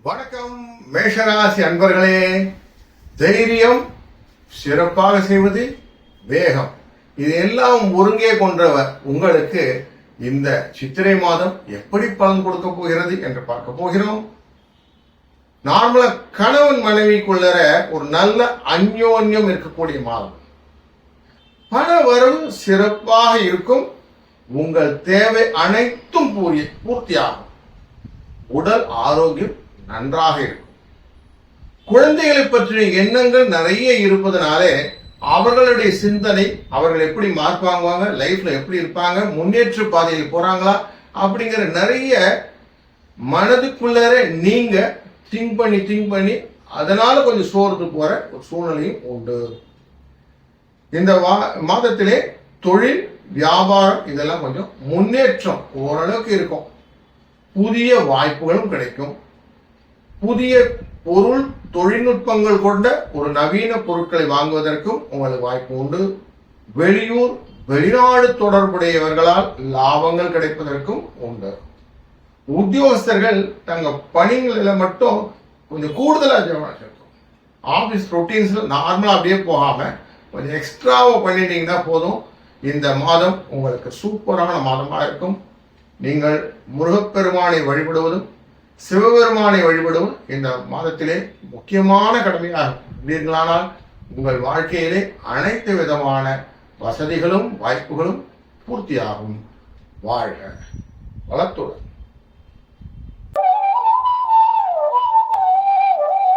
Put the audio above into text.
வணக்கம் மேஷராசி அன்பர்களே. தைரியம், சிறப்பாக செய்வது, வேகம், இதெல்லாம் ஒருங்கே கொண்டவர் உங்களுக்கு இந்த சித்திரை மாதம் எப்படி பலன் கொடுக்க போகிறது என்று பார்க்க போகிறோம். நார்மலா கணவன் மனைவிக்குள்ள ஒரு நல்ல அந்யோன்யம் இருக்கக்கூடிய மாதம். பண வரவு சிறப்பாக இருக்கும். உங்கள் தேவை அனைத்தும் பூர்த்தியாகும். உடல் ஆரோக்கியம் நன்றாக இருக்கும். குழந்தைகளை பற்றிய எண்ணங்கள் நிறைய இருப்பதனாலே அவர்களுடைய சிந்தனை, அவர்கள் எப்படி மார்க் வாங்குவாங்க, லைஃப்ல எப்படி இருப்பாங்க, முன்னேற்ற பாதையில் போறாங்களா அப்படிங்கிற நிறைய மனதுக்குள்ளார நீங்க திங்க் பண்ணி அதனால கொஞ்சம் சோர்ந்து போற ஒரு சூழ்நிலையும் உண்டு. இந்த மாதத்திலே தொழில், வியாபாரம் இதெல்லாம் கொஞ்சம் முன்னேற்றம் ஓரளவுக்கு இருக்கும். புதிய வாய்ப்புகளும் கிடைக்கும். புதிய பொருள், தொழில்நுட்பங்கள் கொண்ட ஒரு நவீன பொருட்களை வாங்குவதற்கும் உங்களுக்கு வாய்ப்பு உண்டு. வெளியூர், வெளிநாடு தொடர்புடையவர்களால் லாபங்கள் கிடைப்பதற்கும் உண்டு. உத்தியோகஸ்தர்கள் தங்க பணிகளில மட்டும் கொஞ்சம் கூடுதலா இருக்கும். ஆபீஸ் ரொட்டீன்ஸ்ல நார்மலா அப்படியே போகாம கொஞ்சம் எக்ஸ்ட்ராவா பண்ணிட்டீங்கன்னா போதும். இந்த மாதம் உங்களுக்கு சூப்பரான மாதமாக இருக்கும். நீங்கள் முருகப்பெருமானை வழிபடுவதும் சிவபெருமானை வழிபடுவதும் இந்த மாதத்திலே முக்கியமான கடமையாக உங்கள் வாழ்க்கையிலே அனைத்து விதமான வசதிகளும் வாய்ப்புகளும் பூர்த்தியாகும். வாழ்க வளத்துடன்.